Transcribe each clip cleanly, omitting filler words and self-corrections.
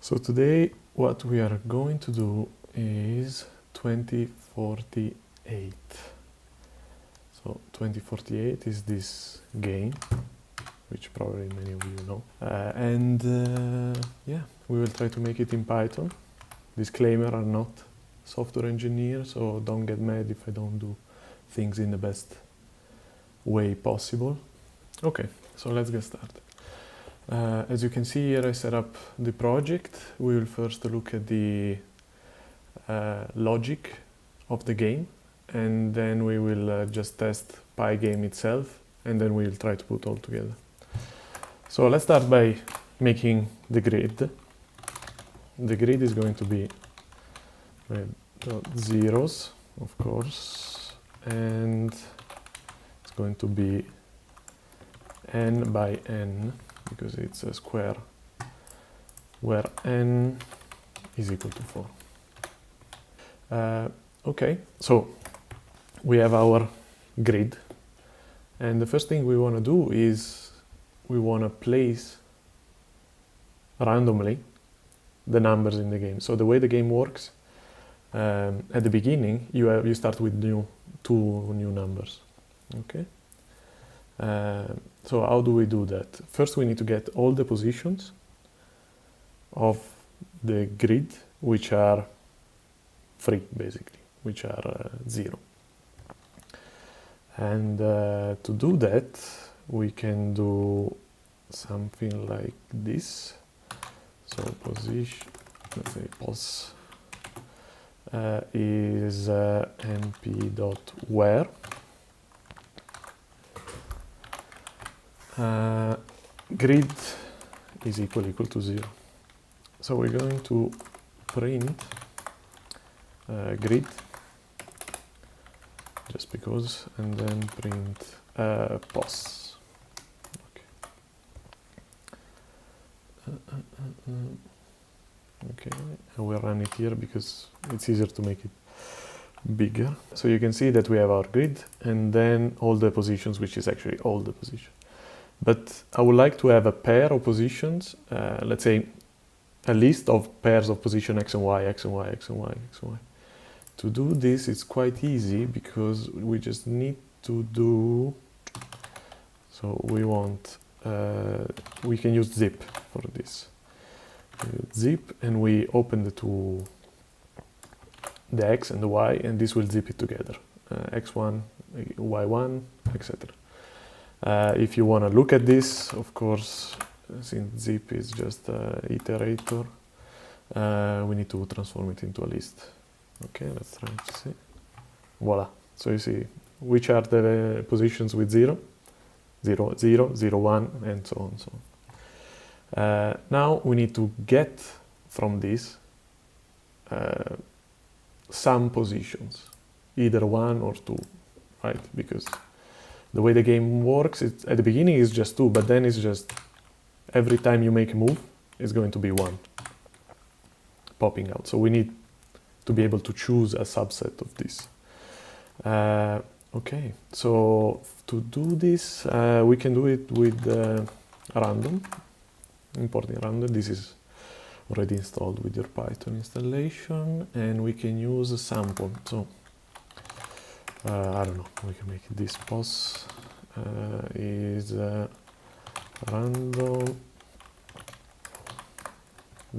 So today what we are going to do is 2048. So 2048 is this game, which probably many of you know. Yeah, we will try to make it in Python. Disclaimer, I'm not software engineer, so don't get mad if I don't do things in the best way possible. Okay, so let's get started. As you can see here, I set up the project. We will first look at the logic of the game, and then we will just test Pygame itself, and then we will try to put all together. So let's start by making the grid. The grid is going to be zeros, of course, and it's going to be n by n, because it's a square where n is equal to 4. Okay, so we have our grid, and the first thing we want to do is we want to place randomly the numbers in the game. So the way the game works, at the beginning you start with two new numbers. Okay. So how do we do that? First we need to get all the positions of the grid, which are free basically, which are 0. And to do that we can do something like this. So position, let's say pos is np.where grid is equal to 0. So we're going to print grid just because, and then print pos. Okay. Okay, I will run it here because it's easier to make it bigger. So you can see that we have our grid and then all the positions, which is actually all the positions. But I would like to have a pair of positions, let's say a list of pairs of position x and y, x and y, x and y, x and y. To do this, it's quite easy because we just need to do, so we want, we can use zip for this. Zip, and we open the x and the y, and this will zip it together, x1, y1, etc. If you want to look at this, of course, since zip is just iterator, we need to transform it into a list. Okay, let's try to see. Voila. So you see which are the positions with 0, 0, 0, 0, 1, and so on, so on. Now we need to get from this some positions, either 1 or 2, right? Because the way the game works, it's, at the beginning it's just 2, but then it's just every time you make a move, it's going to be 1 popping out. So we need to be able to choose a subset of this. Okay, so to do this, we can do it with random, importing random. This is already installed with your Python installation, and we can use a sample. So I don't know, we can make this pos is random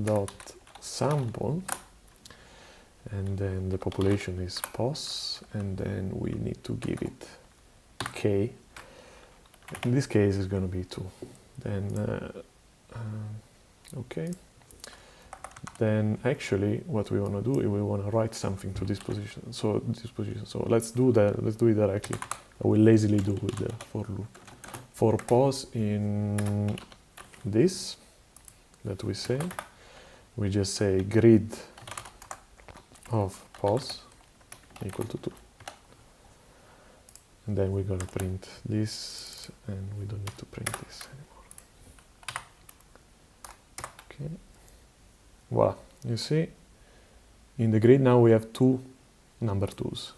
dot sample, and then the population is pos, and then we need to give it k. In this case it's going to be 2. Then okay, then actually what we want to do is we want to write something to this position. So let's do that. Let's do it directly. I will lazily do with the for loop. For pos in this that we say, we just say grid of pos equal to 2, and then we're going to print this, and we don't need to print this anymore. Okay, voila. You see, in the grid now we have 2 number 2s.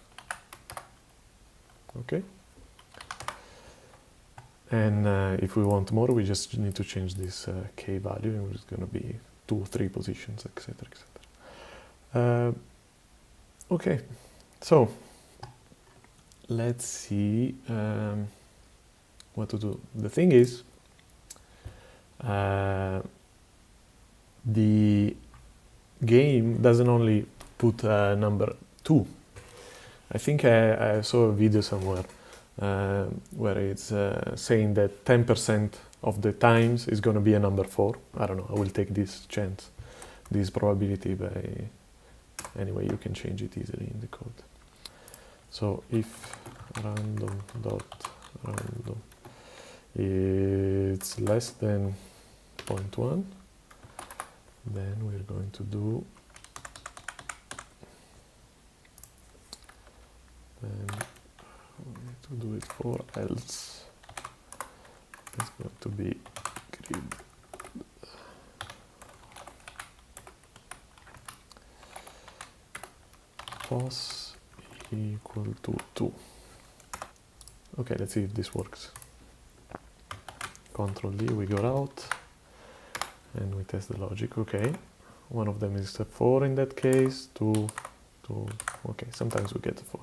Okay, and if we want more, we just need to change this k value, and it's going to be 2, 3 positions, etc., etc. Okay, so let's see what to do. The thing is, the game doesn't only put number 2. I think I saw a video somewhere where it's saying that 10% of the times is going to be a number 4. I don't know, I will take this chance, this probability by... Anyway, you can change it easily in the code. So if random dot random it's less than 0.1, then we're going to do it for else. It's going to be grid pos equal to 2. Okay, let's see if this works. Control D, we go out and we test the logic. Okay, one of them is a 4 in that case, 2, okay, sometimes we get a 4.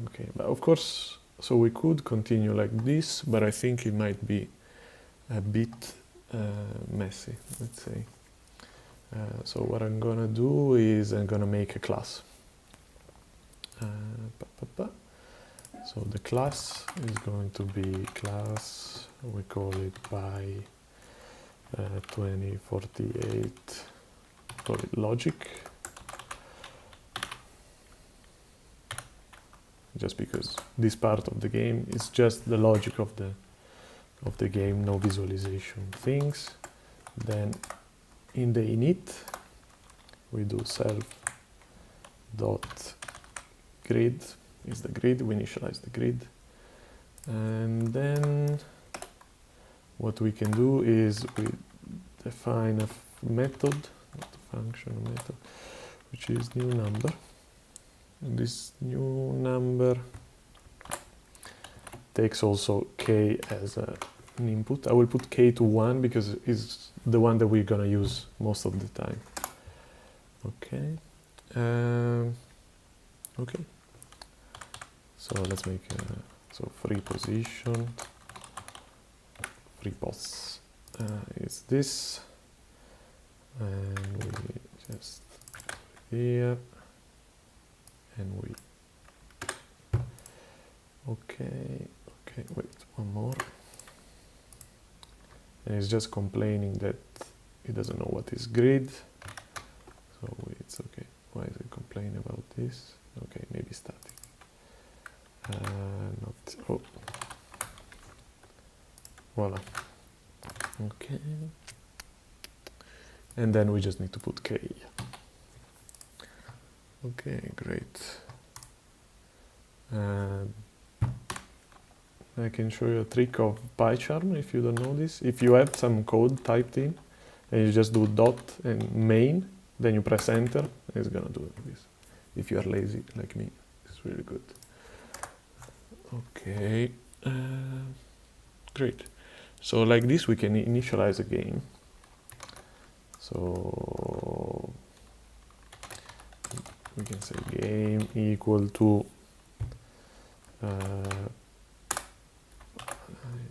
Okay, but of course, so we could continue like this, but I think it might be a bit messy, let's say. So what I'm gonna do is I'm gonna make a class. So the class is going to be class, we call it by 2048, call it logic. Just because this part of the game is just the logic of the game, no visualization things. Then in the init we do self dot grid is the grid, we initialize the grid, and then what we can do is we define a method, not a function, a method, which is new number. And this new number takes also k as an input. I will put k to 1 because it's the one that we're gonna use most of the time. Okay. Okay. So let's make free position, free pos is this, and we just here, and we okay, wait, one more, and it's just complaining that it doesn't know what is grid, so it's okay. Why is it complaining about this? Okay, maybe static. Not, oh, voila. Okay, and then we just need to put k. Okay, great. I can show you a trick of PyCharm if you don't know this. If you have some code typed in and you just do dot and main, then you press enter, and it's gonna do this. If you are lazy like me, it's really good. Okay, great. So like this we can initialize a game. So we can say game equal to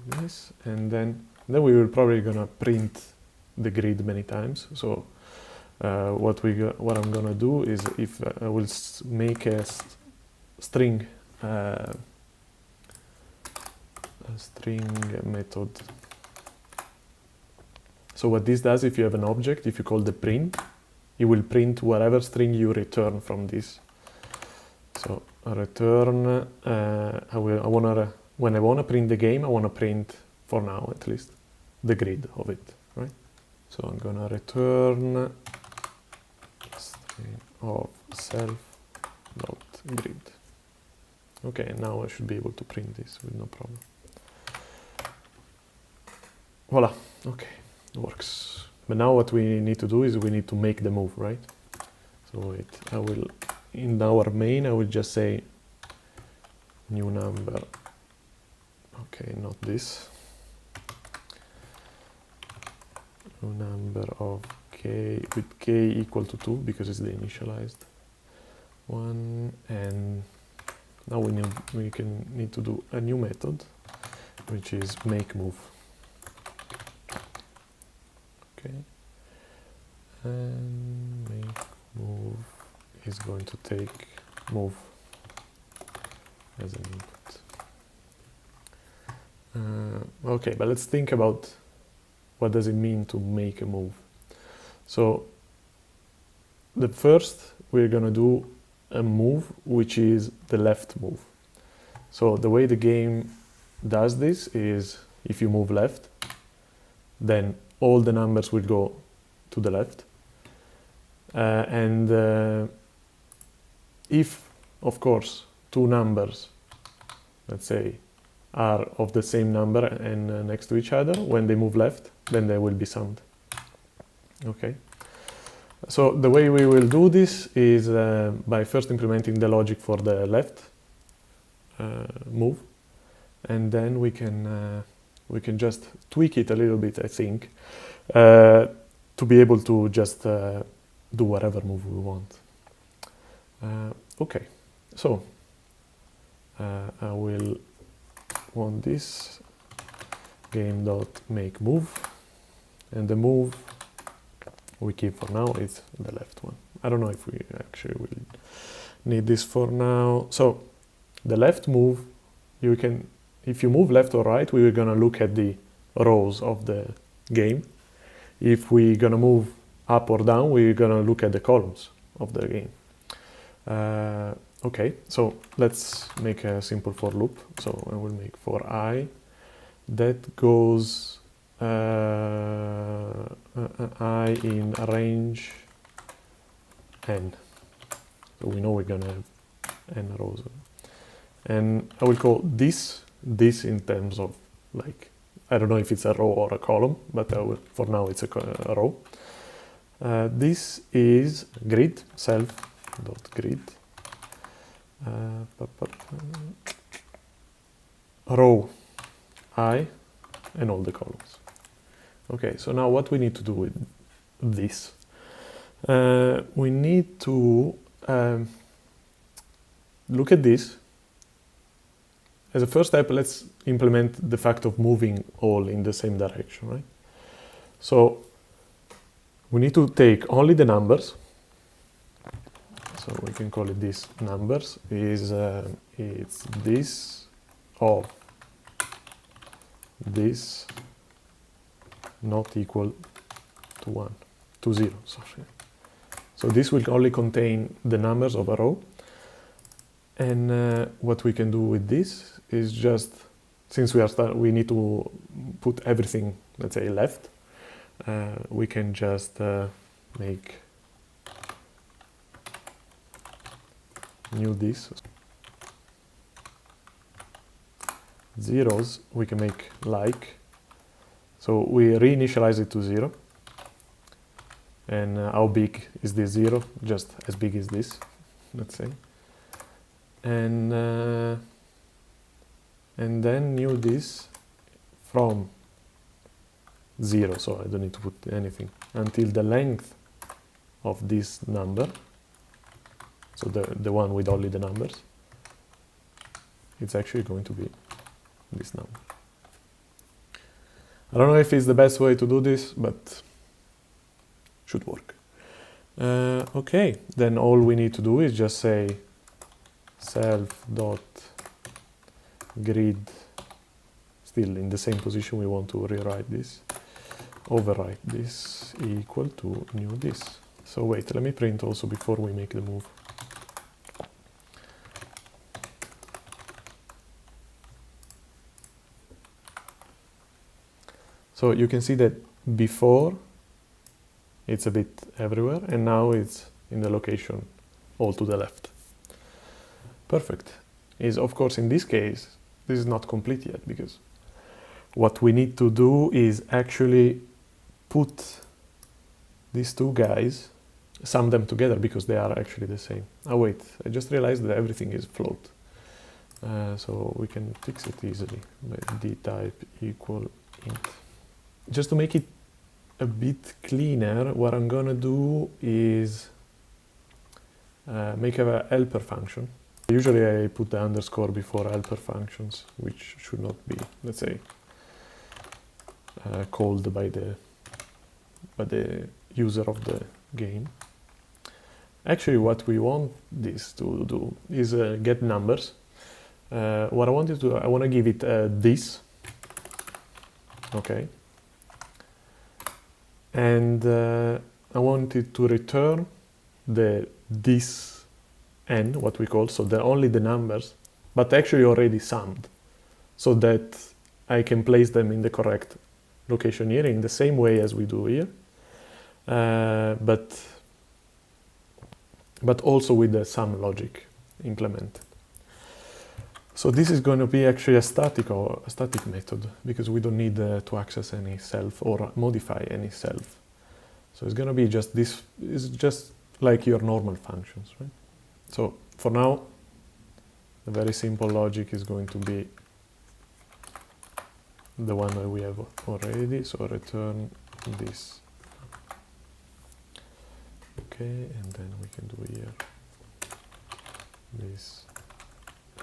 this, and then we will probably gonna print the grid many times. So what I'm gonna do is if I will make a string method. So what this does, if you have an object, if you call the print, it will print whatever string you return from this. So a return, when I wanna print the game, I wanna print, for now at least, the grid of it, right? So I'm gonna return string of self.grid. Okay, now I should be able to print this with no problem. Voila, okay, it works. But now what we need to do is we need to make the move, right? So wait, I will, in our main, I will just say new number. Okay, not this. number of k with k equal to 2 because it's the initialized one, and now we need to do a new method which is make move. Okay, and make move is going to take move as an input. Okay, but let's think about what does it mean to make a move. So the first we're gonna do a move which is the left move. So the way the game does this is if you move left, then all the numbers will go to the left. If, of course, two numbers, let's say, are of the same number and next to each other, when they move left, then they will be summed. Okay. So the way we will do this is by first implementing the logic for the left move, and then we can just tweak it a little bit, I think, to be able to just do whatever move we want. Okay, so I will want this game.make move, and the move we keep for now is the left one. I don't know if we actually will need this for now. So the left move, you can, if you move left or right, we're gonna look at the rows of the game. If we're gonna move up or down, we're gonna look at the columns of the game. Okay, so let's make a simple for loop. So I will make for I that goes I in a range n. So we know we're gonna have n rows. And I will call this in terms of, like, I don't know if it's a row or a column, but for now it's a row. This is grid, self.grid. Row I and all the columns. Okay, so now what we need to do with this? We need to look at this. As a first step, let's implement the fact of moving all in the same direction, right? So we need to take only the numbers. So we can call it this numbers is it's this or this not equal to 1, to 0, sorry. So this will only contain the numbers of a row. And what we can do with this is just, since we need to put everything, let's say, left, we can just make new this. Zeros, we can make like. So we reinitialize it to 0. And how big is this 0? Just as big as this, let's say. And then new this from 0, so I don't need to put anything, until the length of this number, so the one with only the numbers, it's actually going to be this number. I don't know if it's the best way to do this, but should work. Okay, then all we need to do is just say self.grid, still in the same position we want to rewrite this, overwrite this equal to new this. So wait, let me print also before we make the move. So you can see that before it's a bit everywhere, and now it's in the location all to the left. Perfect. Is, of course, in this case, this is not complete yet, because what we need to do is actually put these two guys, sum them together, because they are actually the same. Oh wait, I just realized that everything is float. So we can fix it easily by dtype equal int. Just to make it a bit cleaner, what I'm gonna do is make a helper function. Usually I put the underscore before helper functions, which should not be, let's say, called by the user of the game. Actually, what we want this to do is get numbers. What I want it to do, I want to give it this, okay, and I want it to return the this n, what we call, so only the numbers, but actually already summed, so that I can place them in the correct location here in the same way as we do here, but also with the sum logic implemented. So this is going to be actually a static method, because we don't need to access any self or modify any self. So it's going to be just this, is just like your normal functions, right? So for now, the very simple logic is going to be the one that we have already. So return this. Okay, and then we can do here this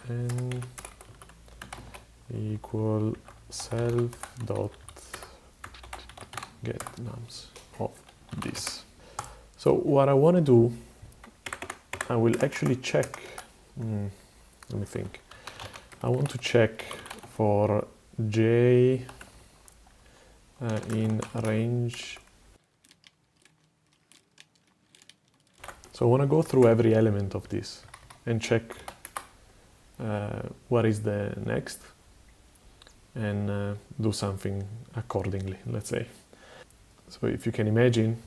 n equal self dot get nums of this. So what I want to do, I will actually check, let me think. I want to check for j in range. So I want to go through every element of this and check what is the next, and do something accordingly, let's say. So if you can imagine,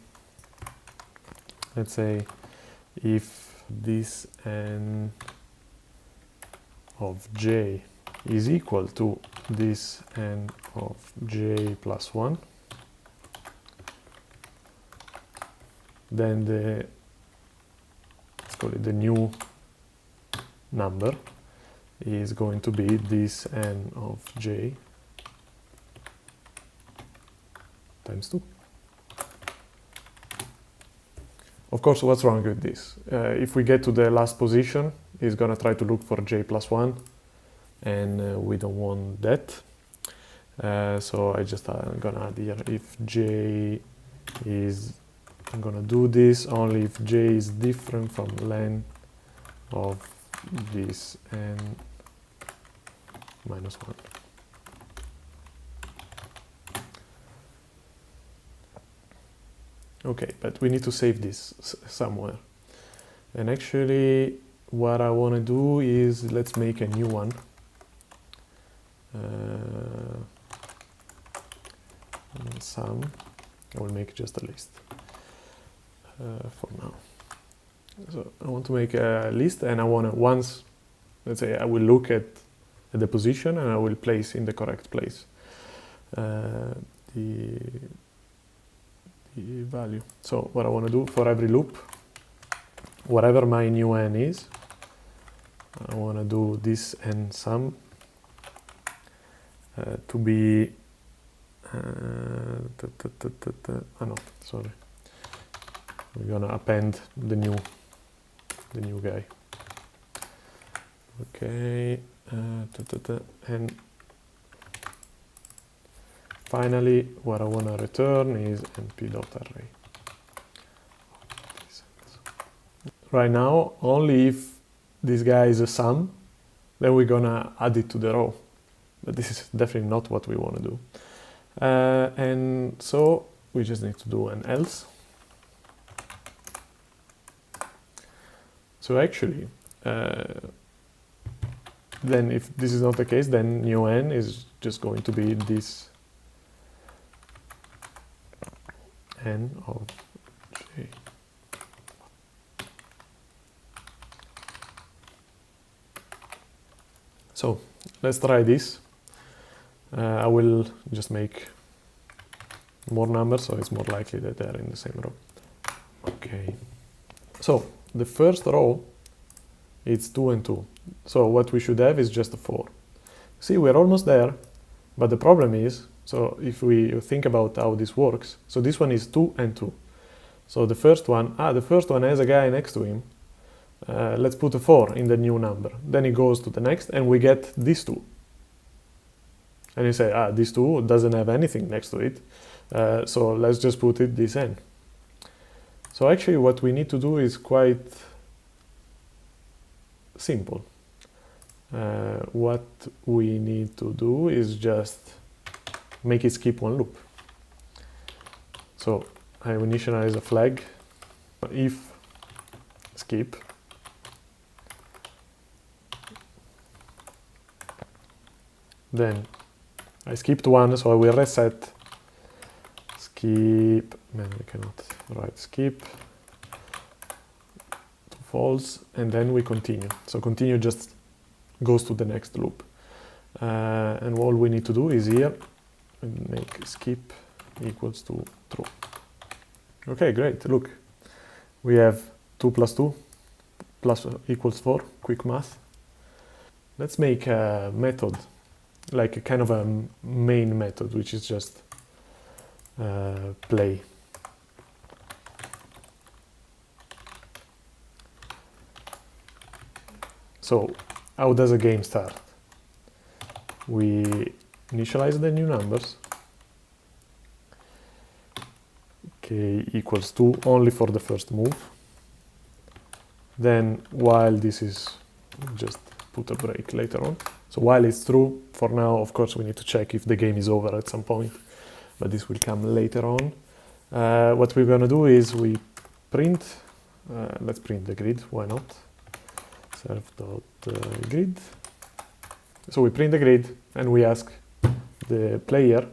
let's say if this n of j is equal to this n of j plus 1, then let's call it the new number is going to be this n of j times 2. Of course, what's wrong with this? If we get to the last position, it's going to try to look for j plus 1, and we don't want that. So I just going to add here, if j is, I'm going to do this only if j is different from len of this n minus 1. Okay, but we need to save this somewhere. And actually, what I want to do is, let's make a new one. Sum. I will make just a list for now. So I want to make a list, and I want to, once, let's say, I will look at the position and I will place in the correct place the value. So what I want to do for every loop, whatever my new n is, I want to do this n sum to be no, sorry, we're gonna append the new guy. Okay, and finally what I want to return is np.array. Right now, only if this guy is a sum, then we're gonna add it to the row, but this is definitely not what we want to do. And so we just need to do an else. So actually, then if this is not the case, then new n is just going to be this n of j. So let's try this. I will just make more numbers, so it's more likely that they're in the same row. Okay. So the first row, it's 2 and 2. So what we should have is just a 4. See, we're almost there, but the problem is So if we think about how this works, so this one is 2 and 2. So the first one has a guy next to him. Let's put a 4 in the new number. Then it goes to the next, and we get these 2. And you say, this 2 doesn't have anything next to it, so let's just put it this n. So actually what we need to do is quite simple. What we need to do is just make it skip one loop. So I initialize a flag, if skip, then I skipped one, so I will reset skip, man, we cannot write skip to false, and then we continue. So continue just goes to the next loop. And all we need to do is here make skip equals to true. Okay, great. Look, we have 2 plus 2 plus equals 4, quick math. Let's make a method, like a kind of a main method, which is just play. So how does a game start? We initialize the new numbers. K equals 2 only for the first move. Then while this is, just put a break later on. So while it's true, for now, of course, we need to check if the game is over at some point, but this will come later on. What we're going to do is we print, let's print the grid, why not? Serve.grid. So we print the grid and we ask the player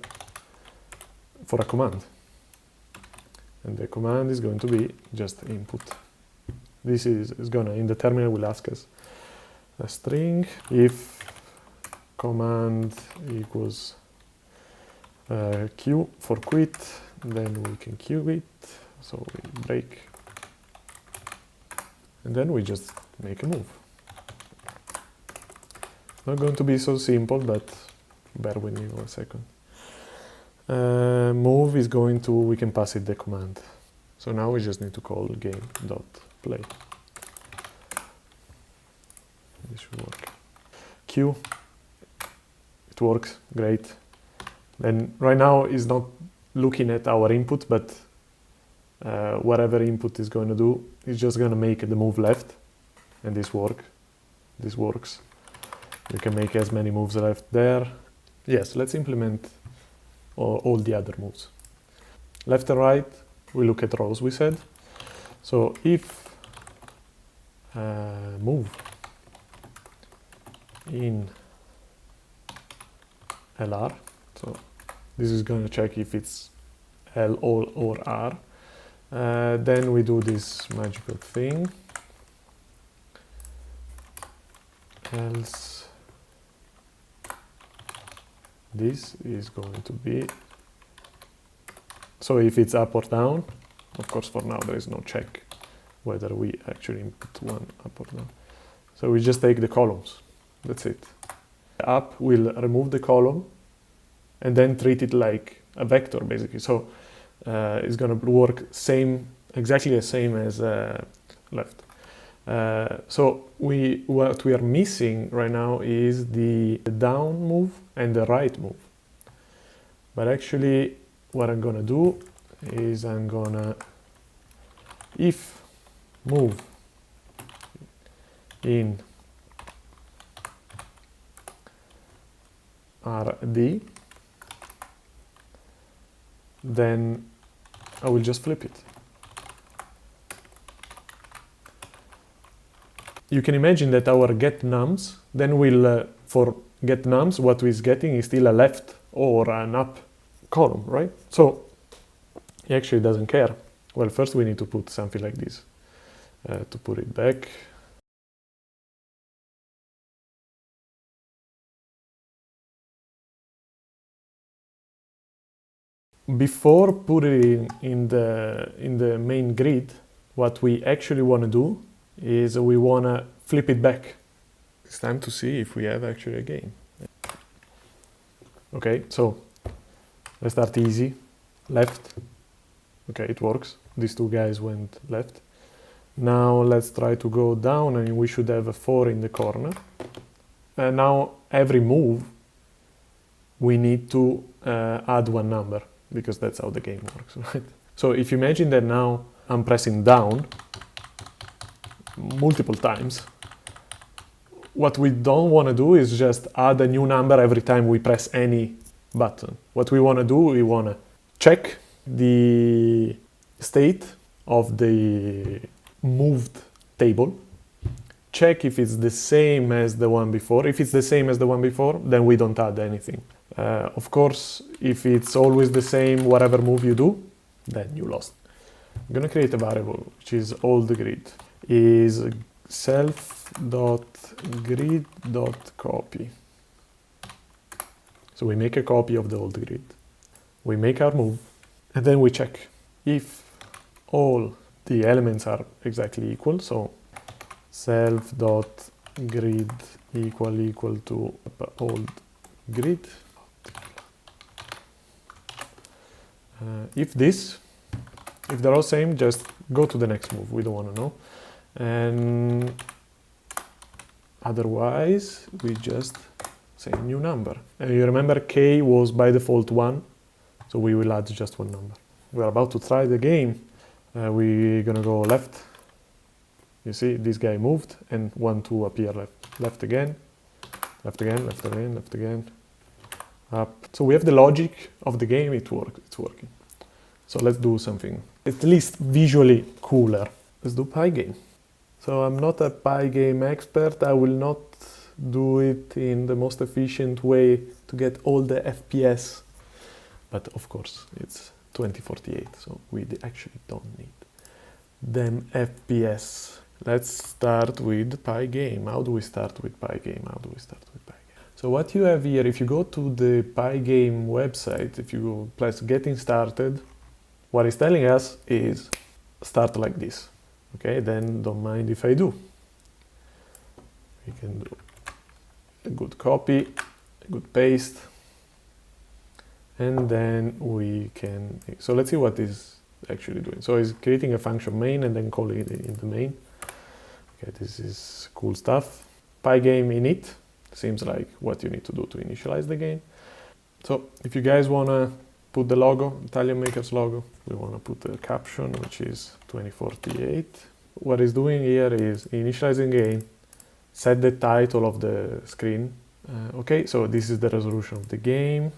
for a command. And the command is going to be just input. This is gonna, in the terminal, will ask us a string if command equals q for quit, then we can q it, so we break, and then we just make a move. Not going to be so simple, but bear with me 1 second. Move is going to, we can pass it the command. So now we just need to call game.play. This should work. Q, it works, great. Then right now is not looking at our input, but whatever input is going to do, it's just going to make the move left, and this works. You can make as many moves left there. Yes, let's implement all the other moves. Left and right, we look at rows, we said. So if move in LR, so this is going to check if it's L or R. Then we do this magical thing. Else this is going to be, so if it's up or down, of course for now there is no check whether we actually input one up or down. So we just take the columns, that's it. Up will remove the column and then treat it like a vector basically. So it's going to work exactly the same as left. So what we are missing right now is the down move and the right move. But actually what I'm gonna do is I'm gonna, if move in RD, then I will just flip it. You can imagine that our get nums then will, for get nums, what we're getting is still a left or an up column, right? So he actually doesn't care. Well, first we need to put something like this to put it back. Before putting it in the main grid, what we actually want to do is we want to flip it back. It's time to see if we have actually a game. Okay, so Let's start easy. Left. Okay, it works. These two guys went left. Now let's try to go down, and we should have a 4 in the corner. And now every move we need to add one number, because that's how the game works, right? So if you imagine that now I'm pressing down multiple times, what we don't want to do is just add a new number every time we press any button. What we want to do, we want to check the state of the moved table, check if it's the same as the one before. If it's the same as the one before, then we don't add anything. Of course, if it's always the same, whatever move you do, then you lost. I'm going to create a variable, which is old grid, is self.grid.copy. So we make a copy of the old grid. We make our move, and then we check if all the elements are exactly equal. So self.grid equal to old grid. If they're all same, just go to the next move. We don't want to know. And otherwise, we just say new number. And you remember k was by default 1, so we will add just one number. We're about to try the game. We're gonna go left. You see, this guy moved, and 1, 2 appear left. Left again, left again, left again, left again. Up. So we have the logic of the game, it's working. So let's do something at least visually cooler. Let's do Pygame. So I'm not a Pygame expert. I will not do it in the most efficient way to get all the FPS. But of course, it's 2048, so we actually don't need them FPS. Let's start with Pygame. How do we start with Pygame? So what you have here, if you go to the Pygame website, if you press Getting Started, what it's telling us is start like this. Okay, then don't mind if I do. We can do a good copy, a good paste, and then we can, so let's see what is actually doing. So it's creating a function main and then calling it in the main. Okay, this is cool stuff. Pygame init seems like what you need to do to initialize the game. So if you guys want to put the logo, Italian Makers logo, we want to put a caption, which is 2048. What it's doing here is initializing game, set the title of the screen. Okay, so this is the resolution of the game.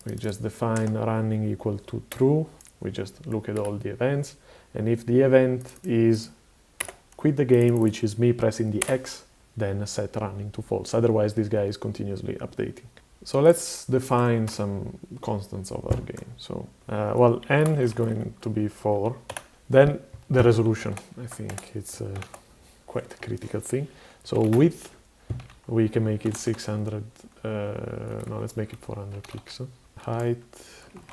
We just define running equal to true. We just look at all the events. And if the event is quit the game, which is me pressing the X, then set running to false. Otherwise, this guy is continuously updating. So let's define some constants of our game. So, well, n is going to be 4. Then the resolution, I think it's quite a critical thing. So width, we can make it 600, no, let's make it 400 pixels. Height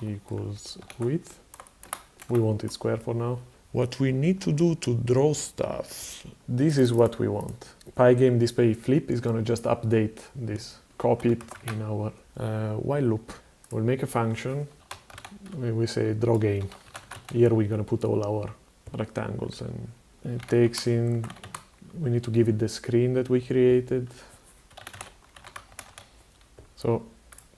equals width. We want it square for now. What we need to do to draw stuff, this is what we want. Pygame display flip is going to just update this, copy it in our while loop. We'll make a function, we say draw game. Here we're going to put all our rectangles, and it takes in, we need to give it the screen that we created. So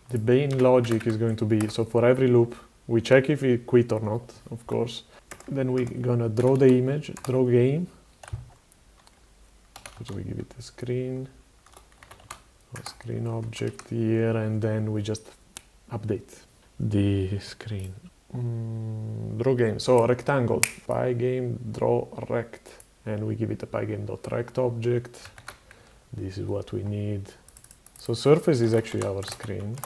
the main logic is going to be, so for every loop, we check if it quit or not, of course. Then we're gonna draw the image, draw game. So we give it a screen object here, and then we just update the screen. Draw game, so rectangle, pygame draw rect, and we give it a pygame.rect object. This is what we need. So surface is actually our screen.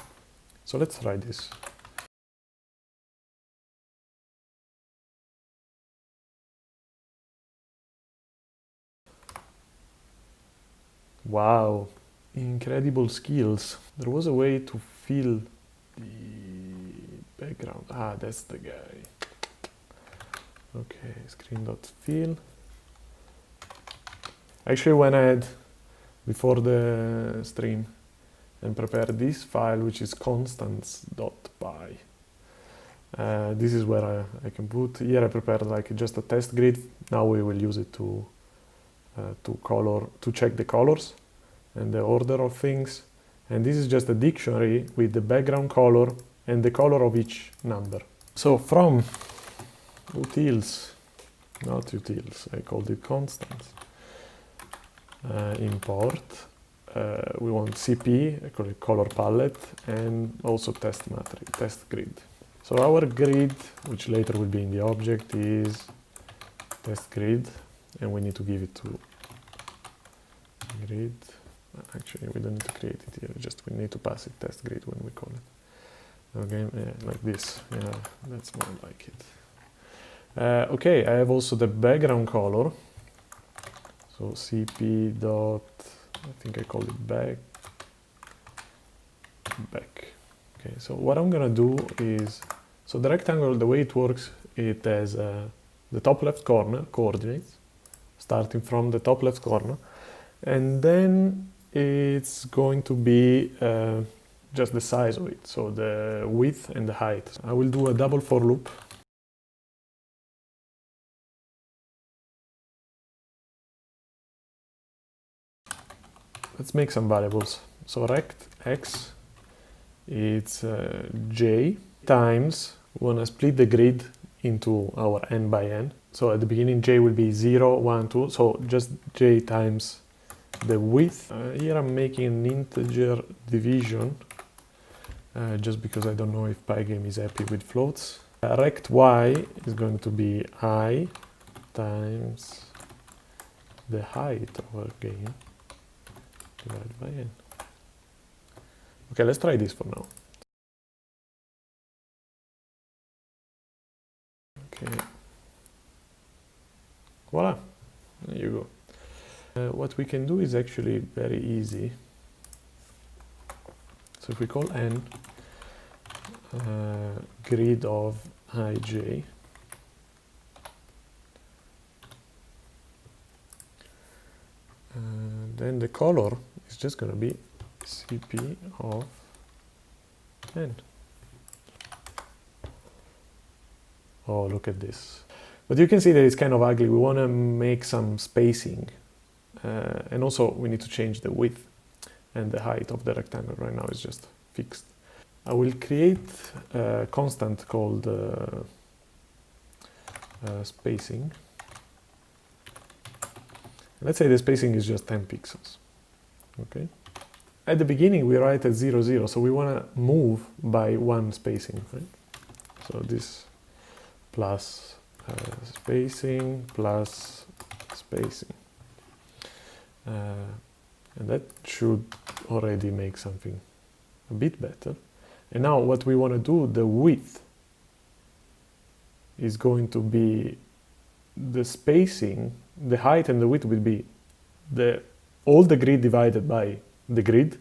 So let's try this. Wow, incredible skills. There was a way to fill the background. Ah, that's the guy. Okay, screen.fill. Actually, when I had, before the stream, and prepared this file, which is constants.py. This is where I can put, here I prepared like just a test grid. Now we will use it to check the colors and the order of things. And this is just a dictionary with the background color and the color of each number. So from utils, not utils, I called it constants, import, we want CP, I call it color palette, and also test matrix, test grid. So our grid, which later will be in the object, is test grid, and we need to give it to grid. Actually, we don't need to create it here, just we need to pass it test grid when we call it. Okay, like this, yeah, that's more like it. Okay, I have also the background color. So cp dot, I think I call it back. Okay, so what I'm gonna do is, so the rectangle, the way it works, it has the top left corner coordinates, starting from the top left corner, and then it's going to be just the size of it, so the width and the height. I will do a double for loop. Let's make some variables. So rect x, it's j times, we want to split the grid into our n by n. So at the beginning j will be 0, 1, 2, so just j times the width. Here I'm making an integer division, just because I don't know if Pygame is happy with floats. Rect y is going to be I times the height of our game divided by n. Okay, let's try this for now. Okay. Voila, there you go. What we can do is actually very easy. So if we call n grid of ij, then the color is just going to be cp of n. Oh, look at this. But you can see that it's kind of ugly. We want to make some spacing. And also we need to change the width and the height of the rectangle. Right now is just fixed. I will create a constant called spacing. Let's say the spacing is just 10 pixels. Okay. At the beginning we write at 0, 0, so we want to move by one spacing, right? So this plus spacing plus spacing. And that should already make something a bit better. And now what we want to do, the width is going to be the spacing, the height and the width will be all the grid divided by the grid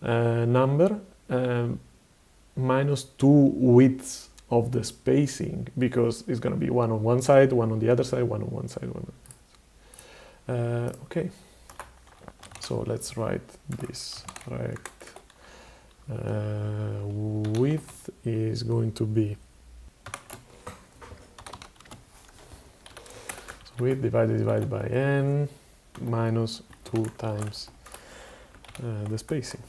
number minus 2 widths of the spacing, because it's going to be one on one side, one on the other side, one on one side, one on the other side. Okay, so let's write this. Rect width is going to be width divided by n minus 2 times the spacing.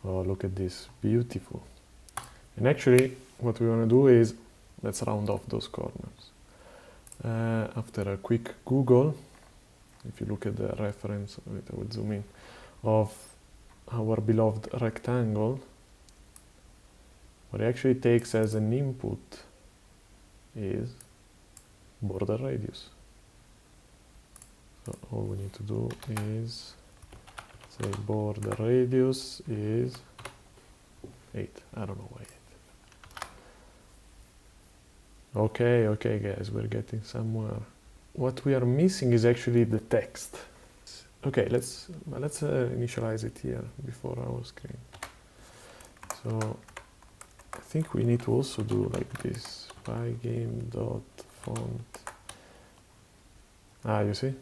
Oh, look at this, beautiful. And actually what we want to do is, let's round off those corners. After a quick Google, if you look at the reference, wait, I will zoom in, of our beloved rectangle, what it actually takes as an input is border radius. So all we need to do is say border radius is 8. I don't know why 8. Okay guys, we're getting somewhere. What we are missing is actually the text. Okay, let's initialize it here before our screen. So I think we need to also do like this, pygame.font You see?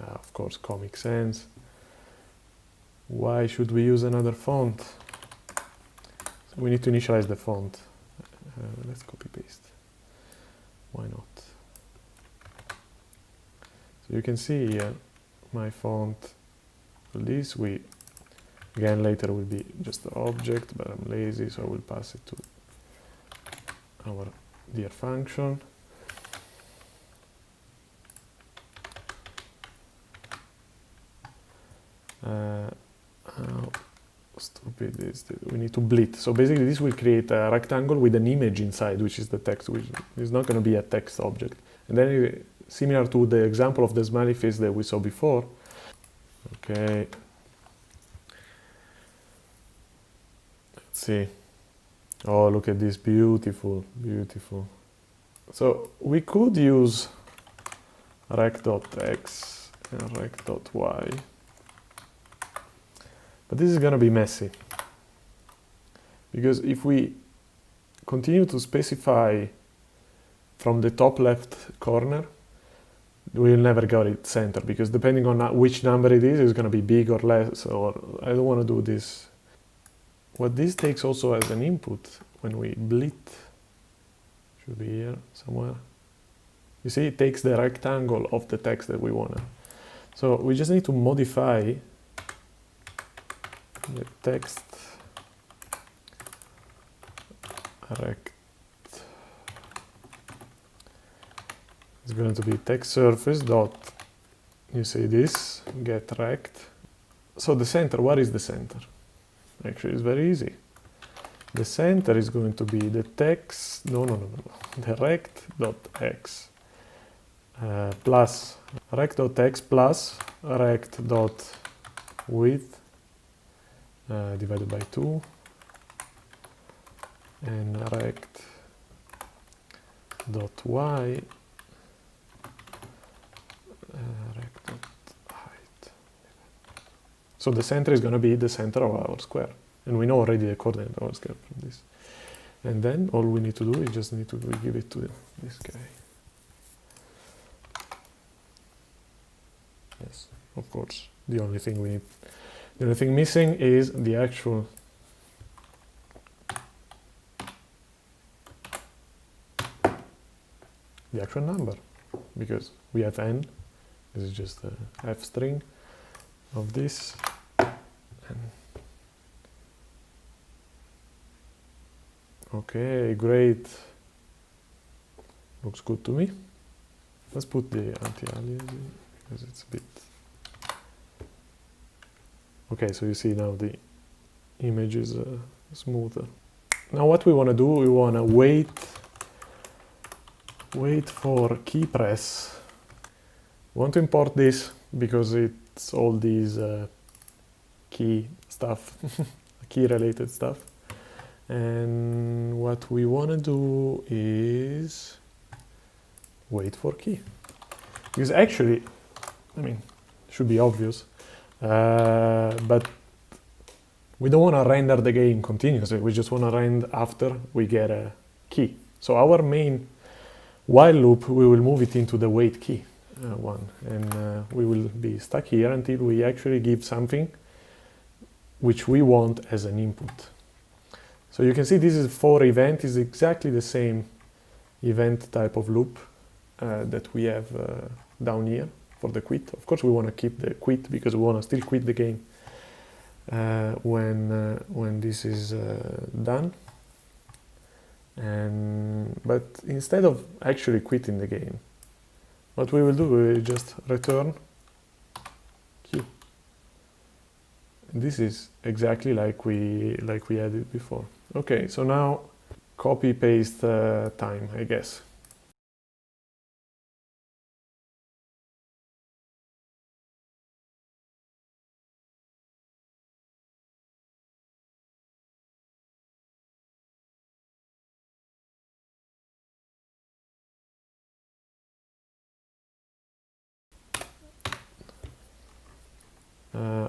Of course, Comic Sans. Why should we use another font? So we need to initialize the font. Let's copy paste. Why not? So you can see here my font. This we again later will be just the object, but I'm lazy, so I will pass it to our dear function. How stupid is that? We need to blit. So basically this will create a rectangle with an image inside, which is the text, which is not going to be a text object. And then similar to the example of the smiley face that we saw before. Okay. Let's see. Oh, look at this, beautiful, beautiful. So we could use rect.x and rect.y. But this is going to be messy, because if we continue to specify from the top left corner, we'll never get it center, because depending on which number it is, it's going to be big or less, or I don't want to do this. What this takes also as an input, when we blit, should be here somewhere. You see, it takes the rectangle of the text that we want. So we just need to modify the text rect. It's going to be text surface dot, you say this, get rect. So the center, what is the center? Actually, it's very easy. The center is going to be the text, the rect dot x plus rect dot x plus rect dot width divided by 2, and rect dot y rect dot height. So the center is going to be the center of our square, and we know already the coordinate of our square from this. And then all we need to do is just need to give it to this guy. Yes, of course. The only thing missing is the actual number, because we have n. This is just a f string of this. Okay, great. Looks good to me. Let's put the anti-alias in, because it's a bit... Okay, so you see now the image is smoother. Now what we want to do, we want to wait for key press. We want to import this because it's all these key stuff, key related stuff. And what we want to do is wait for key. Because actually, I mean, it should be obvious. But we don't want to render the game continuously. We just want to render after we get a key. So our main while loop, we will move it into the wait key one, and we will be stuck here until we actually give something which we want as an input. So you can see this is for event is exactly the same event type of loop that we have down here for the quit. Of course, we want to keep the quit because we want to still quit the game when this is done. But instead of actually quitting the game, what we will do, we will just return key. This is exactly like we had it before. Okay, so now copy paste time, I guess.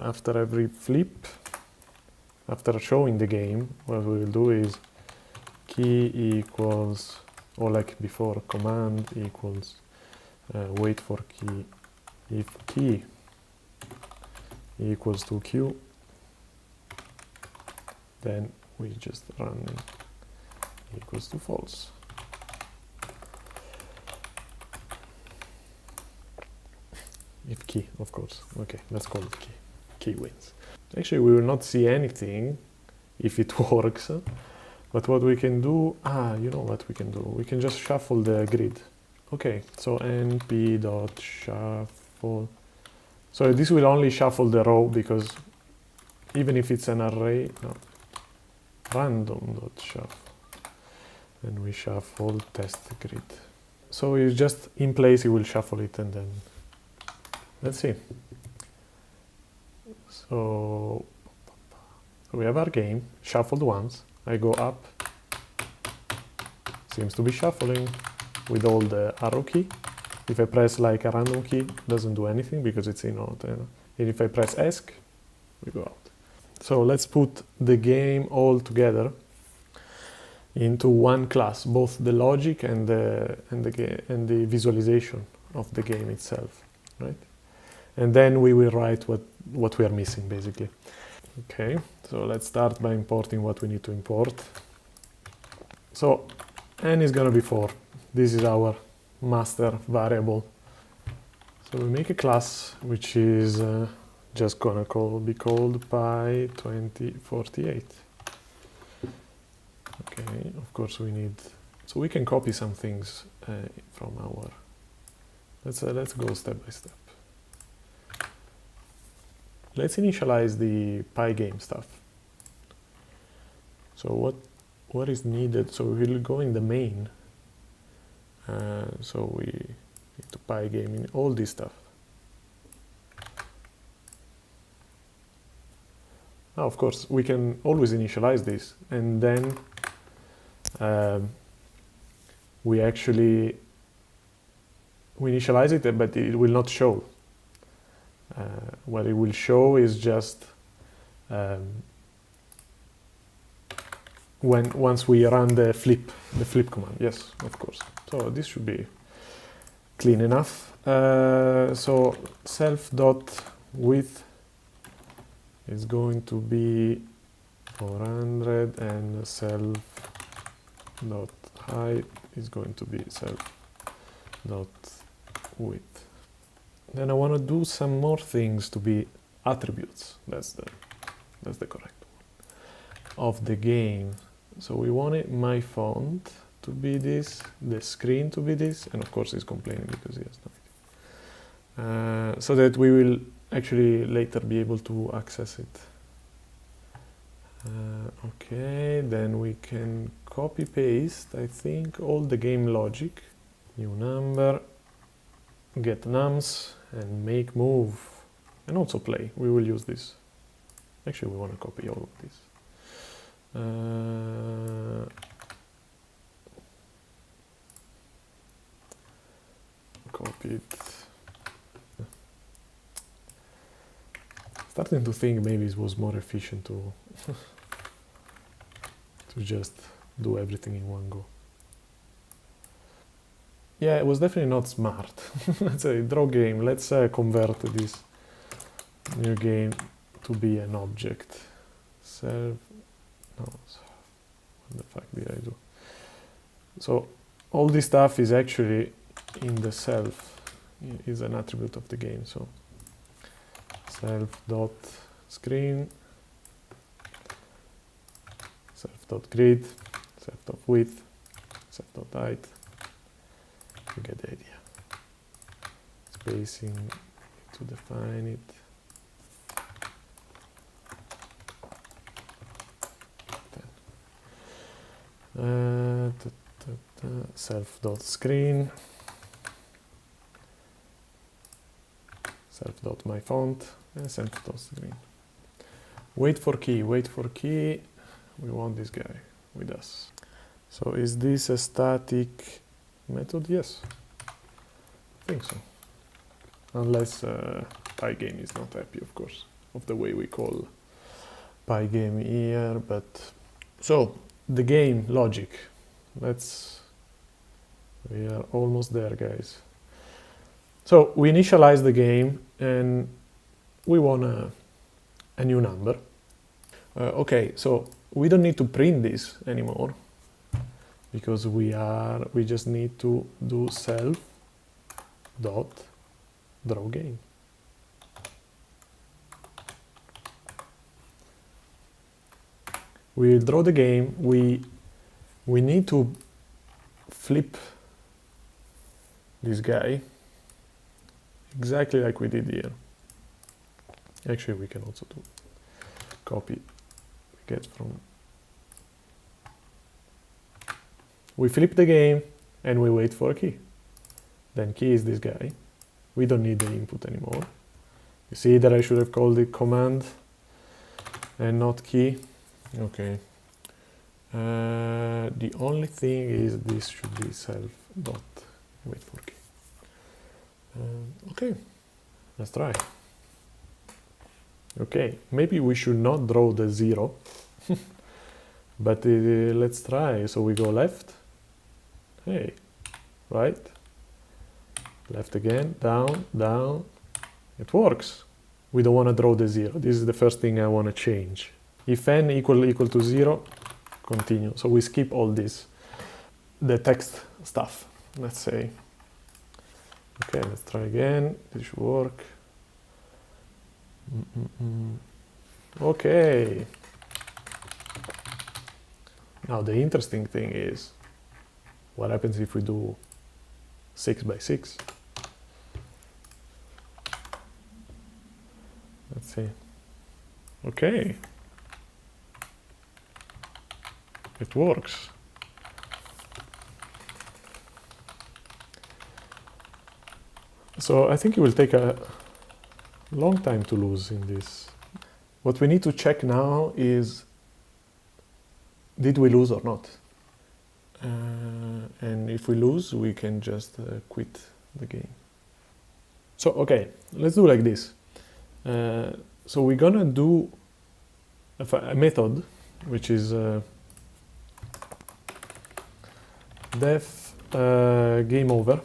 After every flip, after showing the game, what we will do is key equals, or like before, command equals wait for key, if key equals to q, then we just run equals to false. If key, of course. Okay, let's call it key. Key wins. Actually, we will not see anything if it works, but what we can do, you know what we can do? We can just shuffle the grid. Okay, so np.shuffle. So this will only shuffle the row, because even if it's an array, no, random.shuffle, and we shuffle test grid. So it's just in place, it will shuffle it, and then let's see. So we have our game shuffled once. I go up, seems to be shuffling with all the arrow key. If I press like a random key, doesn't do anything because it's in out. And if I press ESC, we go out. So let's put the game all together into one class, both the logic and the visualization of the game itself, right? And then we will write what we are missing, basically. Okay, so let's start by importing what we need to import. So n is going to be 4. This is our master variable. So we make a class which is just going to be called Py2048. Okay, of course we need, so we can copy some things from our, let's go step by step. Let's initialize the Pygame stuff. So what is needed? So we'll go in the main. So we need to Pygame in all this stuff. Now, of course, we can always initialize this, and then we initialize it, but it will not show. What it will show is just once we run the flip command. Yes, of course. So this should be clean enough. So self.width is going to be 400, and self.height is going to be self.width. Then I want to do some more things to be attributes. That's the correct one of the game. So we want my font to be this, the screen to be this, and of course he's complaining because he has nothing. So that we will actually later be able to access it. Okay, then we can copy paste, I think, all the game logic. New number, get nums, and make move, and also play. We will use this. Actually, we want to copy all of this. Copy it. Starting to think maybe it was more efficient to to just do everything in one go. Yeah, it was definitely not smart. Let's say draw game. Let's convert this new game to be an object. Self. No, what the fuck did I do? So all this stuff is actually in the self. Is an attribute of the game. So self.screen, self.grid, self.width, self.height. You get the idea. Spacing to define it. Self.screen, self.myfont, and self.screen. Wait for key. We want this guy with us. So is this a static method? Yes, I think so. Unless Pygame is not happy, of course, of the way we call Pygame here. But so the game logic. We are almost there, guys. So we initialize the game and we want a new number. Okay, so we don't need to print this anymore because we just need to do self dot draw game. We will draw the game. We need to flip this guy exactly like we did here. Actually, we can also do copy, get from. We flip the game and we wait for a key. Then key is this guy. We don't need the input anymore. You see that I should have called it command and not key. Okay. The only thing is this should be self dot wait for key. Okay, let's try. Okay, maybe we should not draw the 0, but let's try. So we go left. Hey, right. Left again, down, down. It works. We don't want to draw the 0. This is the first thing I want to change. If n equal to 0, continue. So we skip all this, the text stuff, let's say. Okay, let's try again. This should work. Okay. Now the interesting thing is, what happens if we do 6 by 6? Let's see. Okay. It works. So I think it will take a long time to lose in this. What we need to check now is, did we lose or not? And if we lose, we can just quit the game. So, okay, let's do like this. So we're gonna do a method, which is def game over,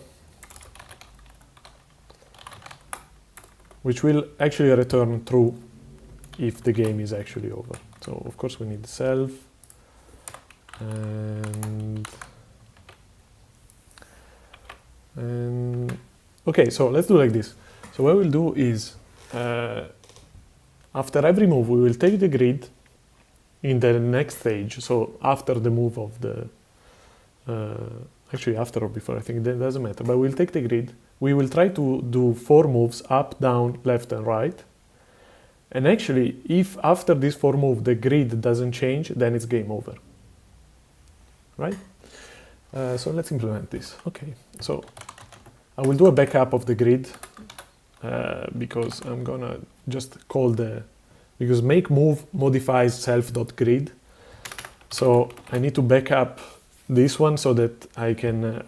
which will actually return true if the game is actually over. So of course we need self and okay, so let's do like this. So what we'll do is after every move we will take the grid in the next stage. So after the move of the actually after or before, I think that doesn't matter, but we'll take the grid. We will try to do 4 moves up, down, left and right. And actually, if after this 4 moves the grid doesn't change, then it's game over. Right? So let's implement this. Okay, so I will do a backup of the grid because I'm gonna just call because make move modifies self.grid. So I need to back up this one so that I can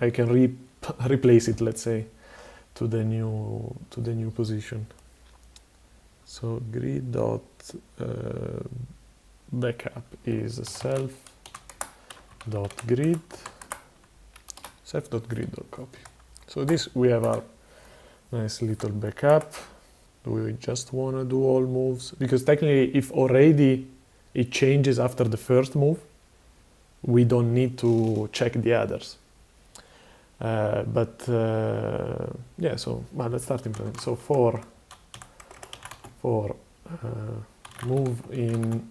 replace it, let's say, to the new position. So grid dot backup is self dot grid dot copy. So this we have our nice little backup. We just want to do all moves because technically if already it changes after the first move, we don't need to check the others. Yeah, so let's start implementing. So for move in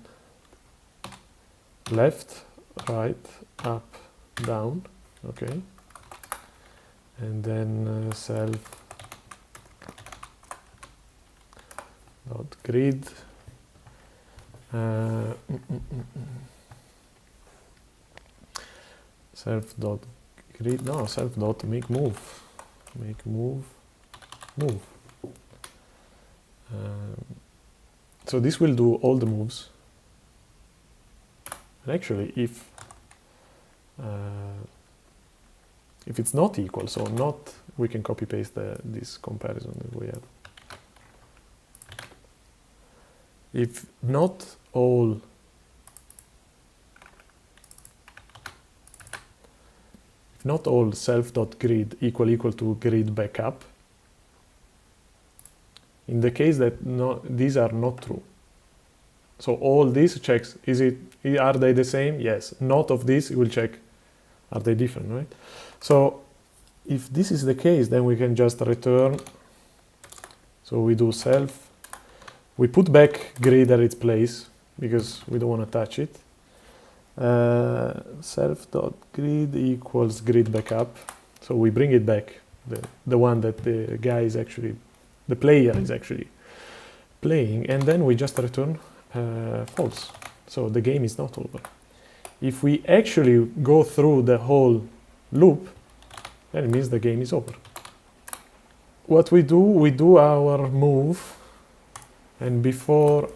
left, right, up, down, okay, and then self dot grid self dot grid, no, self dot make move so this will do all the moves. And actually if it's not equal, so not, we can copy paste this comparison that we have. If not all self.grid equal to grid backup, in the case that these are not true. So all these checks, are they the same? Yes. Not of this, it will check, are they different, right? So if this is the case, then we can just return. So we do self, we put back grid at its place because we don't want to touch it. Self.grid equals grid backup. So we bring it back, the one that the guy is actually, the player is actually playing, and then we just return false. So the game is not over. If we actually go through the whole loop, then it means the game is over. What we do our move, and before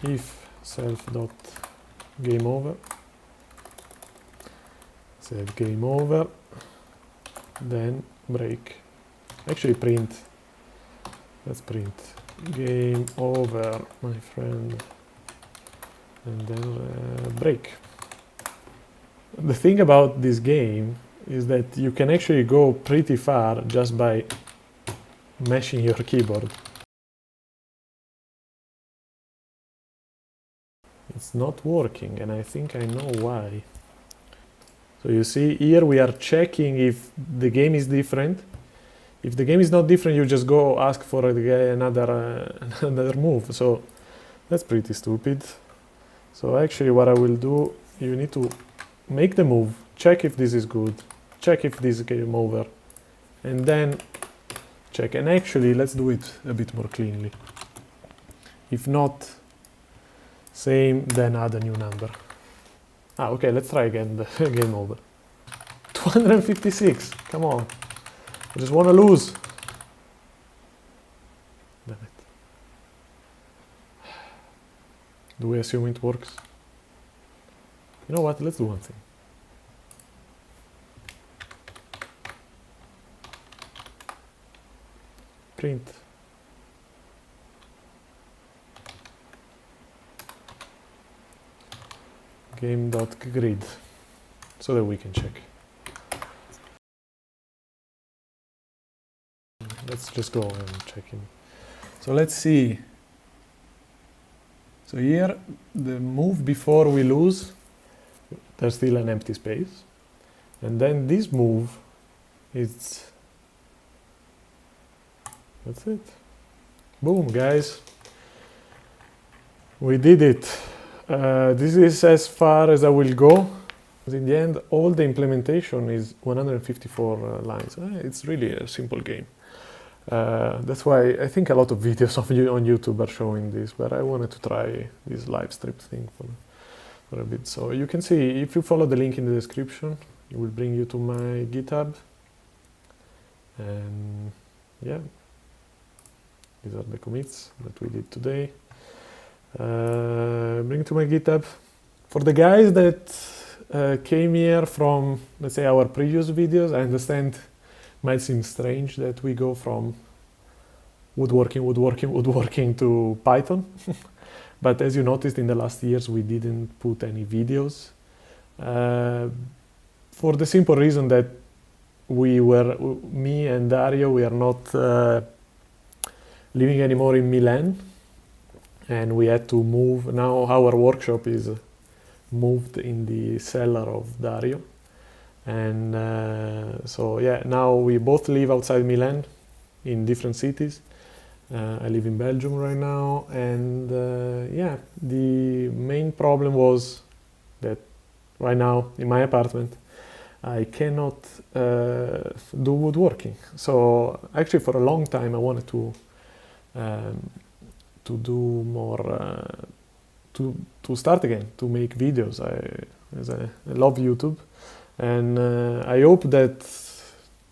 if self.game over, set game over, then break. Actually print, let's print game over, my friend, and then break. The thing about this game is that you can actually go pretty far just by mashing your keyboard. It's not working, and I think I know why. So you see here we are checking if the game is different. If the game is not different, you just go ask for another move. So that's pretty stupid. So actually what I will do, you need to make the move, check if this is good, check if this is game over, and then check. And actually let's do it a bit more cleanly. If not same, then add a new number. Okay, let's try again the game over. 256, come on. I just want to lose. Damn it. Do we assume it works? You know what? Let's do one thing. Print. Game.grid so that we can check. Let's just go and check in. So let's see. So here, the move before we lose, there's still an empty space. And then this move, that's it. Boom, guys. We did it. This is as far as I will go. In the end, all the implementation is 154 lines. It's really a simple game. That's why I think a lot of videos on YouTube are showing this, but I wanted to try this live strip thing for a bit. So you can see, if you follow the link in the description, it will bring you to my GitHub. And yeah, these are the commits that we did today. Bring to my GitHub. For the guys that came here from, let's say, our previous videos, I understand might seem strange that we go from woodworking to Python. But as you noticed, in the last years, we didn't put any videos. For the simple reason that me and Dario, we are not living anymore in Milan. And we had to move. Now our workshop is moved in the cellar of Dario. And so yeah, now we both live outside Milan in different cities. I live in Belgium right now, and yeah, the main problem was that right now in my apartment I cannot do woodworking. So actually for a long time I wanted to do more, to start again, to make videos. I love YouTube. And I hope that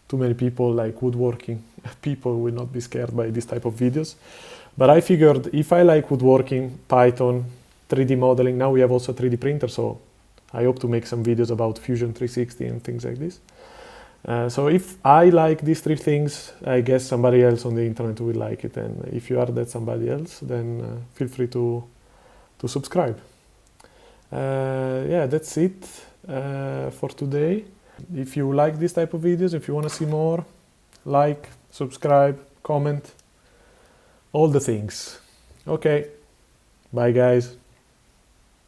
too many people like woodworking people will not be scared by this type of videos. But I figured if I like woodworking, Python, 3D modeling, now we have also a 3D printer, so I hope to make some videos about Fusion 360 and things like this. So if I like these three things, I guess somebody else on the internet will like it. And if you are that somebody else, then feel free to subscribe. Yeah, that's it for today. If you like this type of videos, if you want to see more, like, subscribe, comment, all the things. Okay, bye guys.